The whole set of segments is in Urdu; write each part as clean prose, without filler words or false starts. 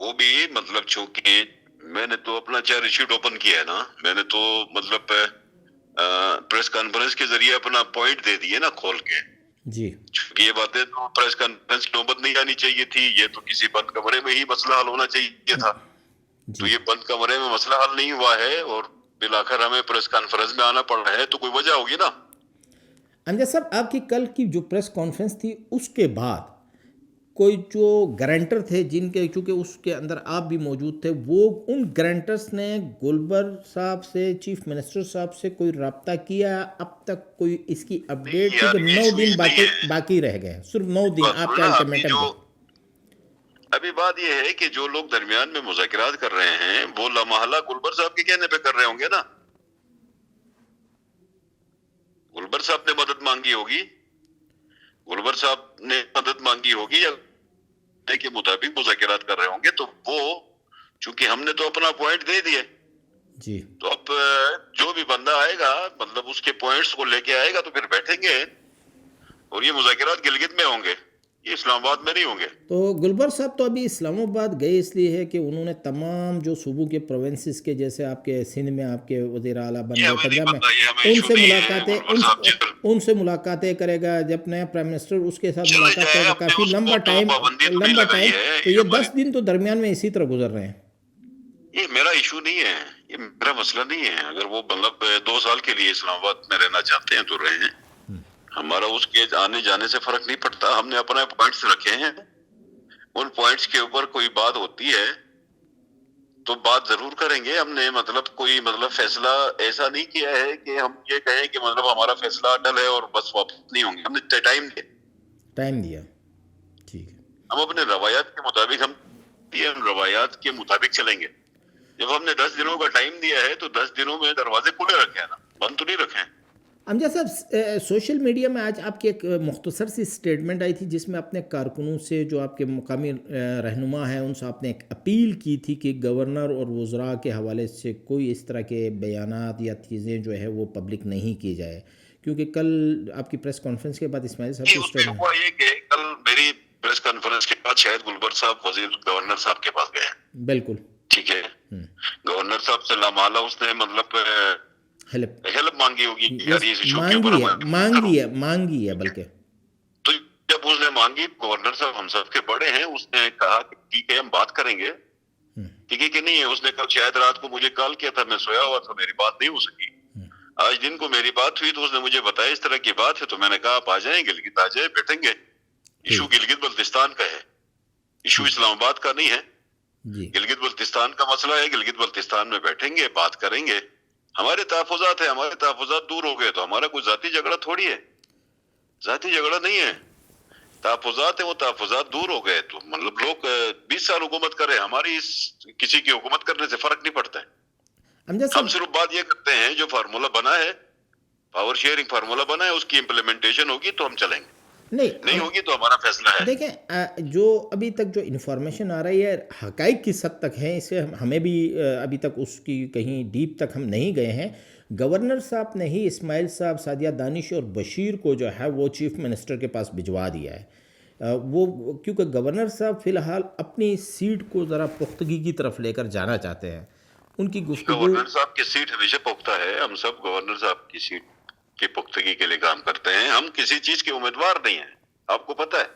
وہ بھی مطلب چونکہ میں نے تو اپنا چیئر شیٹ اوپن کیا ہے نا, میں نے تو مطلب پریس کانفرنس کے ذریعے اپنا پوائنٹ دے دیے نا کھول کے جی. چونکہ یہ باتیں تو پریس کانفرنس کی نوبت نہیں آنی چاہیے تھی, یہ تو کسی بند کمرے میں ہی مسئلہ حل ہونا چاہیے تھا. تو یہ بند کمرے میں مسئلہ حل نہیں ہوا ہے اور بالآخر ہمیں پریس کانفرنس میں آنا پڑ رہا ہے, تو کوئی وجہ ہوگی نا. امجد صاحب آپ کی کل کی جو پریس کانفرنس تھی اس کے بعد کوئی جو گارنٹر تھے جن کے چونکہ اس کے اندر آپ بھی موجود تھے, وہ ان گارنٹرز نے گلبر صاحب سے چیف منسٹر صاحب سے کوئی رابطہ کیا؟ اب تک کوئی اس کی اپڈیٹ تھی کہ 9 دن باقی رہ گئے, صرف 9 دن آپ کا الٹیمیٹم تھا. ابھی بات یہ ہے کہ جو لوگ درمیان میں مذاکرات کر رہے ہیں وہ لامحالہ گلبر صاحب کے کہنے پہ کر رہے ہوں گے نا. گلبر صاحب نے مدد مانگی ہوگی, گلبر صاحب نے مدد مانگی ہوگی یا کے مطابق مذاکرات کر رہے ہوں گے. تو وہ چونکہ ہم نے تو اپنا پوائنٹ دے دیے جی, تو اب جو بھی بندہ آئے گا مطلب اس کے پوائنٹس کو لے کے آئے گا تو پھر بیٹھیں گے, اور یہ مذاکرات گلگت میں ہوں گے, یہ اسلام آباد میں نہیں ہوں گے. تو گلبر صاحب تو ابھی اسلام آباد گئے اس لیے ہے کہ انہوں نے تمام جو صوبوں کے پروونسز کے, جیسے آپ کے سندھ میں آپ کے وزیر اعلیٰ بن گئے, پنجاب میں, ان سے ملاقاتیں کرے گا. جب نیا پرائم منسٹر اس کے ساتھ ملاقات کرے گا, کافی لمبا ٹائم, تو یہ 10 دن تو درمیان میں اسی طرح گزر رہے ہیں. یہ میرا ایشو نہیں ہے, یہ میرا مسئلہ نہیں ہے. اگر وہ مطلب 2 سال کے لیے اسلام آباد میں رہنا چاہتے ہیں تو رہے ہیں, ہمارا اس کے آنے جانے سے فرق نہیں پڑتا. ہم نے اپنے پوائنٹس رکھے ہیں, ان پوائنٹس کے اوپر کوئی بات ہوتی ہے تو بات ضرور کریں گے. ہم نے مطلب کوئی مطلب فیصلہ ایسا نہیں کیا ہے کہ ہم یہ کہیں کہ مطلب ہمارا فیصلہ اٹل ہے اور بس واپس نہیں ہوں گے. ہم نے ٹائم دیا, ٹھیک ہے. ہم اپنے روایات کے مطابق روایات کے مطابق چلیں گے. جب ہم نے 10 دنوں کا ٹائم دیا ہے تو 10 دنوں میں دروازے کھلے رکھے ہیں نا, بند تو نہیں رکھے ہیں. امجد صاحب, سوشل میڈیا میں آج آپ کی ایک مختصر سی سٹیٹمنٹ آئی تھی جس میں اپنے کارکنوں سے, جو آپ کے مقامی رہنما ہیں, ان سے آپ نے ایک اپیل کی تھی کہ گورنر اور وزراء کے حوالے سے کوئی اس طرح کے بیانات یا چیزیں جو ہے وہ پبلک نہیں کی جائے, کیونکہ کل آپ کی پریس کانفرنس کے بعد اسماعیل صاحب کی اسٹیٹمنٹ ہوا یہ کہ کل میری پریس کانفرنس کے بعد شاید گلبر صاحب گورنر صاحب کے پاس گئے. بالکل ٹھیک ہے. گورنر صاحب سے لامحالہ اس نے مطلب ہیلپ مانگی ہوگی, مانگی ہے بلکہ. تو جب اس نے مانگی, گورنر صاحب ہم سب کے بڑے ہیں, اس نے کہا کہ ٹھیک ہے ہم بات کریں گے. ٹھیک ہے کہ نہیں ہے. اس نے کل شاید رات کو مجھے کال کیا تھا, میں سویا ہوا تھا, میری بات نہیں ہو سکی. آج دن کو میری بات ہوئی تو اس نے مجھے بتایا اس طرح کی بات ہے, تو میں نے کہا آپ آ جائیں, گلگت آ جائیں, بیٹھیں گے. ایشو گلگت بلتستان کا ہے, ایشو اسلام آباد کا نہیں ہے. گلگت بلتستان کا مسئلہ ہے, گلگت بلتستان میں بیٹھیں گے, بات کریں گے. ہمارے تحفظات ہیں, ہمارے تحفظات دور ہو گئے تو ہمارا کوئی ذاتی جھگڑا تھوڑی ہے, ذاتی جھگڑا نہیں ہے. تحفظات ہیں, وہ تحفظات دور ہو گئے تو مطلب لوگ 20 سال حکومت کریں, ہماری کسی کی حکومت کرنے سے فرق نہیں پڑتا ہے. ہم صرف بات یہ کرتے ہیں جو فارمولا بنا ہے, پاور شیئرنگ فارمولا بنا ہے, اس کی امپلیمنٹیشن ہوگی تو ہم چلیں گے, نہیں ہوگی تو ہمارا فیصلہ ہے. دیکھیں, جو ابھی تک جو انفارمیشن آ رہی ہے حقائق کس حد تک ہیں, اس سے ہمیں بھی ابھی تک اس کی کہیں ڈیپ تک ہم نہیں گئے ہیں. گورنر صاحب نے ہی اسماعیل صاحب, سعدیہ دانش اور بشیر کو جو ہے وہ چیف منسٹر کے پاس بھجوا دیا ہے. وہ کیونکہ گورنر صاحب فی الحال اپنی سیٹ کو ذرا پختگی کی طرف لے کر جانا چاہتے ہیں. ان کی گفتگو, گورنر صاحب کی سیٹ ہمیشہ پختہ ہے, ہم سب گورنر صاحب کی سیٹ کی پختگی کے لیے کام کرتے ہیں. ہم کسی چیز کے امیدوار نہیں ہیں, آپ کو پتہ ہے.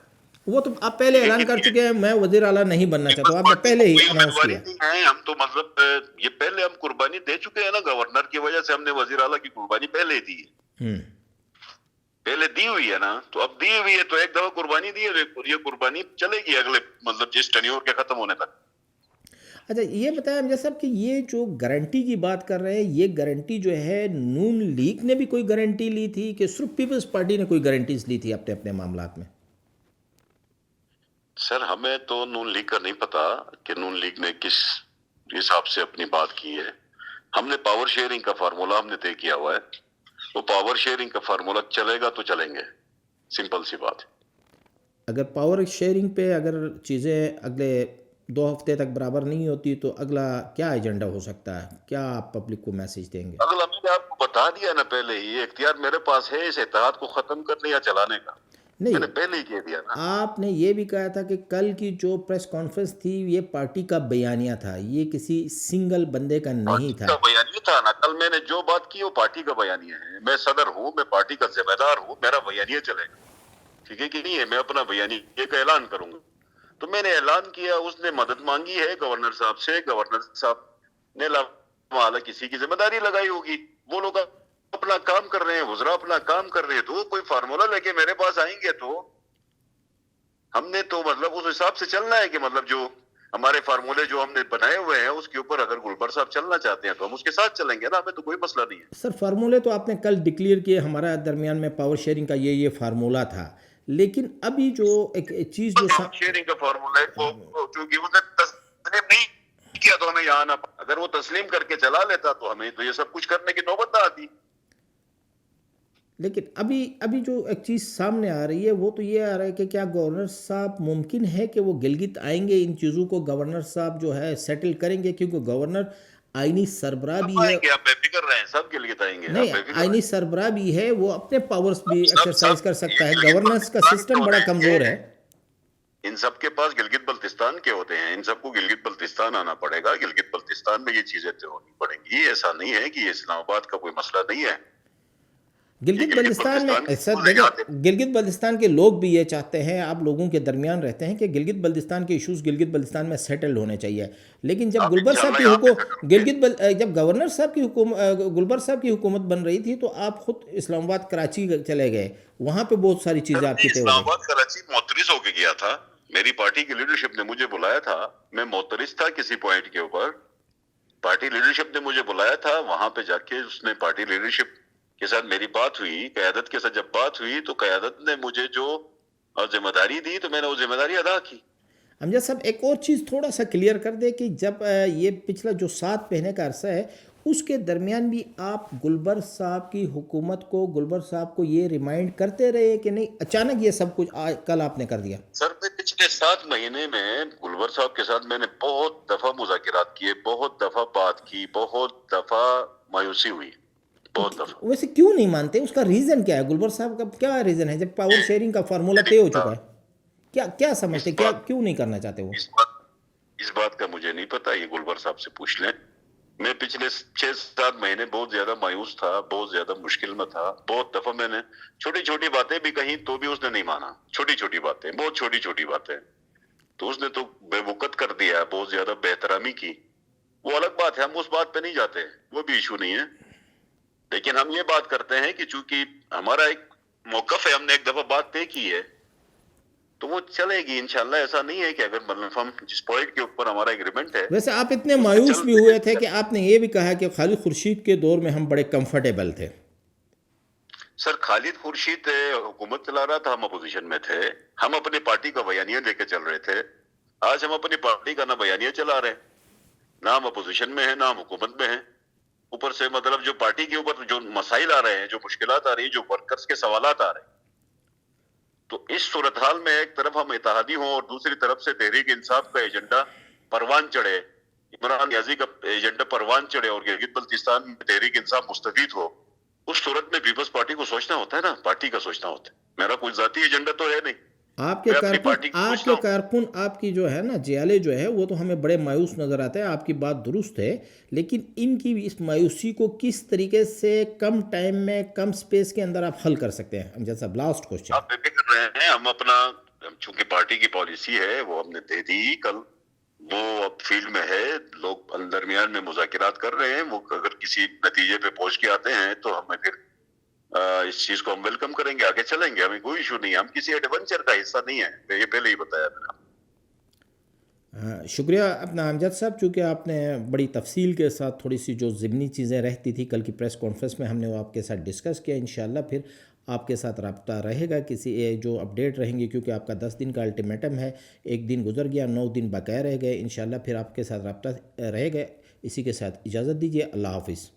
وہ تو آپ پہلے اعلان کر چکے ہیں, میں وزیر اعلیٰ نہیں بننا چاہتا ہوں, آپ نے پہلے ہی اناؤنس کیا. ہم تو مطلب یہ پہلے ہم قربانی دے چکے ہیں نا, گورنر کی وجہ سے ہم نے وزیر اعلیٰ کی قربانی پہلے دی ہے, پہلے دی ہوئی ہے نا. تو اب دی ہوئی ہے تو ایک دفعہ قربانی دی ہے, یہ قربانی چلے گی اگلے مطلب جس ٹینیور کے ختم ہونے تک. اچھا یہ بتائیں امجد صاحب کہ یہ جو گارنٹی کی بات کر رہے ہیں, یہ گارنٹی جو ہے نون لیگ نے بھی کوئی گارنٹی لی تھی کہ صرف پیپلز پارٹی نے کوئی گارنٹیز لی تھی اپنے معاملات میں؟ سر ہمیں تو نون لیگ کا نہیں پتا کہ نون لیگ نے کس حساب سے اپنی بات کی ہے. ہم نے پاور شیئرنگ کا فارمولا ہم نے طے کیا ہوا ہے, وہ پاور شیئرنگ کا فارمولا چلے گا تو چلیں گے, سمپل سی بات. اگر پاور شیئرنگ پہ اگر چیزیں اگلے 2 ہفتے تک برابر نہیں ہوتی تو اگلا کیا ایجنڈا ہو سکتا ہے, کیا آپ پبلک کو میسج دیں گے؟ اگلا میں نے آپ کو بتا دیا نا پہلے ہی, اختیار میرے پاس ہے اس اتحاد کو ختم کرنے یا چلانے کا. نہیں، میں نے پہلے ہی کہہ دیا نا. آپ نے یہ بھی کہا تھا کہ کل کی جو پریس کانفرنس تھی یہ پارٹی کا بیانیہ تھا، یہ کسی سنگل بندے کا پارٹی نہیں تھا. کا بیانیہ تھا نا. کل میں نے جو بات کی وہ پارٹی کا بیانیہ ہے. میں صدر ہوں، میں پارٹی کا ذمہ دار ہوں، میرا بیانیہ چلے گا. ٹھیک ہے کہ نہیں ہے؟ میں اپنا بیانیہ کا اعلان کروں گا. تو میں نے اعلان کیا، اس نے مدد مانگی ہے گورنر صاحب سے. گورنر صاحب نے لا کسی کی ذمہ داری لگائی ہوگی. وہ لوگ اپنا کام کر رہے ہیں، وزراء اپنا کام کر رہے ہیں. تو کوئی فارمولا لے کے میرے پاس آئیں گے تو ہم نے تو مطلب اس حساب سے چلنا ہے کہ مطلب جو ہمارے فارمولے جو ہم نے بنائے ہوئے ہیں اس کے اوپر اگر گلبر صاحب چلنا چاہتے ہیں تو ہم اس کے ساتھ چلیں گے نا. ہمیں تو کوئی مسئلہ نہیں ہے. سر فارمولے تو آپ نے کل ڈکلیئر کیے، ہمارا درمیان میں پاور شیئرنگ کا یہ فارمولہ تھا، لیکن ابھی جو ایک چیز جو شیئرنگ کا فارمولا ہے وہ چونکہ اس نے تسلیم نہیں کیا تو ہمیں یہاں آنا. اگر وہ تسلیم کر کے چلا لیتا تو ہمیں تو یہ سب کچھ کرنے کی نوبت نہ آتی. لیکن ابھی جو ایک چیز سامنے آ رہی ہے وہ تو یہ آ رہا ہے کہ کیا گورنر صاحب ممکن ہے کہ وہ گلگت آئیں گے، ان چیزوں کو گورنر صاحب جو ہے سیٹل کریں گے، کیونکہ گورنر آئینی سربراہ بھی ہے. آپ بے فکر رہیں، سب گلگت آئیں گے. نہیں، آئینی سربراہ بھی ہے، وہ اپنے پاورز بھی سب ایکسرسائز کر سکتا ہے. گورننس کا سسٹم بڑا کمزور ہے. ان سب کے پاس گلگت بلتستان کے ہوتے ہیں. ان سب کو گلگت بلتستان آنا پڑے گا. گلگت بلتستان میں یہ چیزیں ہونی پڑیں گی. ایسا نہیں ہے کہ یہ اسلام آباد کا کوئی مسئلہ نہیں ہے. گلگت بلتستان میں سر دیکھیں، گلگت بلتستان کے لوگ بھی یہ چاہتے ہیں، آپ لوگوں کے درمیان رہتے ہیں کہ گلگت بلتستان کے ایشوز گلگت بلتستان میں سیٹلڈ ہونے چاہیے. لیکن جب گلبر صاحب کی حکومت جب گورنر صاحب کی گلبر صاحب کی حکومت بن رہی تھی تو آپ خود اسلام آباد کراچی چلے گئے، وہاں پہ بہت ساری چیزیں آپ کی طے ہو گئی. اسلام آباد کراچی معترض ہو کے گیا تھا. میری پارٹی کی لیڈرشپ نے مجھے بلایا تھا. میں معترض تھا کسی پوائنٹ کے اوپر. پارٹی لیڈرشپ نے مجھے بلایا تھا. وہاں پہ جا کے اس نے پارٹی لیڈرشپ کے ساتھ میری بات ہوئی. قیادت کے ساتھ جب بات ہوئی تو قیادت نے مجھے جو ذمہ داری دی تو میں نے وہ ذمہ داری ادا کی. امجد صاحب ایک اور چیز تھوڑا سا کلیئر کر دے کہ جب یہ پچھلا جو 7 مہینے کا عرصہ ہے اس کے درمیان بھی آپ گلبر صاحب کی حکومت کو، گلبر صاحب کو یہ ریمائنڈ کرتے رہے کہ نہیں اچانک یہ سب کچھ کل آپ نے کر دیا؟ سر میں پچھلے 7 مہینے میں گلبر صاحب کے ساتھ میں نے بہت دفعہ مذاکرات کیے، بہت دفعہ بات کی، بہت دفعہ مایوسی ہوئی، بہت دفعہ. ویسے کیوں نہیں مانتے؟ اس کا ریزن کیا ہے؟ گلبر صاحب کا کیا ریزن ہے جب پاور شیئرنگ کا فارمولہ طے ہو چکا ہے؟ کیا سمجھتے، کیوں نہیں کرنا چاہتے وہ؟ اس بات کا مجھے نہیں پتا، یہ گلبر صاحب سے پوچھ لیں. میں پچھلے 6-7 مہینے بہت زیادہ مایوس تھا، بہت زیادہ مشکل میں تھا. بہت دفعہ میں نے چھوٹی چھوٹی باتیں بھی کہیں تو بھی اس نے نہیں مانا. چھوٹی چھوٹی باتیں، بہت چھوٹی چھوٹی باتیں تو اس نے تو بے وقت کر دیا، بہت زیادہ بے احترامی کی. وہ الگ بات ہے، ہم اس بات پہ نہیں جاتے، وہ بھی ایشو نہیں ہے. لیکن ہم یہ بات کرتے ہیں کہ چونکہ ہمارا ایک موقف ہے، ہم نے ایک دفعہ بات طے کی ہے تو وہ چلے گی انشاءاللہ. ایسا نہیں ہے کہ اگر مطلب ہم جس پوائنٹ کے اوپر ہمارا ایگریمنٹ ہے. ویسے آپ اتنے مایوس بھی ہوئے تھے کہ آپ نے یہ بھی کہا کہ خالد خورشید کے دور میں ہم بڑے کمفرٹیبل تھے. سر خالد خورشید حکومت چلا رہا تھا، ہم اپوزیشن میں تھے. ہم اپنی پارٹی کا بیانیہ لے کے چل رہے تھے. آج ہم اپنی پارٹی کا نہ بیانیہ چلا رہے ہیں، نہ ہم اپوزیشن میں ہیں، نہ ہم حکومت میں ہیں. اوپر سے مطلب جو پارٹی کے اوپر جو مسائل آ رہے ہیں، جو مشکلات آ رہی ہیں، جو ورکرز کے سوالات آ رہے ہیں، تو اس صورتحال میں ایک طرف ہم اتحادی ہوں اور دوسری طرف سے تحریک انصاف کا ایجنڈا پروان چڑھے، عمران نیازی کا ایجنڈا پروان چڑھے اور گلگت بلتستان میں تحریک انصاف مستفید ہو، اس صورت میں پیپلز پارٹی کو سوچنا ہوتا ہے نا، پارٹی کا سوچنا ہوتا ہے. میرا کوئی ذاتی ایجنڈا تو ہے نہیں. آپ کے کارکن آپ کی جو ہے نا جیالے جو ہے وہ تو ہمیں بڑے مایوس نظر آتے ہیں. آپ کی بات درست ہے، لیکن ان کی اس مایوسی کو کس طریقے سے کم ٹائم میں کم سپیس کے اندر آپ حل کر سکتے ہیں؟ جیسا لاسٹ کوشچن آپ بے فکر رہے ہیں. ہم اپنا چونکہ پارٹی کی پالیسی ہے وہ ہم نے دے دی کل، وہ اب فیلڈ میں ہے، لوگ درمیان میں مذاکرات کر رہے ہیں. وہ اگر کسی نتیجے پہ پہنچ کے آتے ہیں تو ہمیں پھر اس چیز کو ہم ویلکم کریں گے، آگے چلیں گے. ہمیں کوئی ایشو نہیں ہے، ہم کسی ایڈونچر کا حصہ نہیں ہے، میں یہ پہلے ہی بتایا میں نے. شکریہ اپنا امجد صاحب، چونکہ آپ نے بڑی تفصیل کے ساتھ تھوڑی سی جو ضمنی چیزیں رہتی تھی کل کی پریس کانفرنس میں ہم نے وہ آپ کے ساتھ ڈسکس کیا. انشاءاللہ پھر آپ کے ساتھ رابطہ رہے گا، کسی جو اپڈیٹ رہیں گی، کیونکہ آپ کا 10 دن کا الٹیمیٹم ہے، 1 دن گزر گیا، 9 دن بقایا رہ گئے. انشاءاللہ پھر آپ کے ساتھ رابطہ رہے گا. اسی کے ساتھ اجازت دیجیے، اللہ حافظ.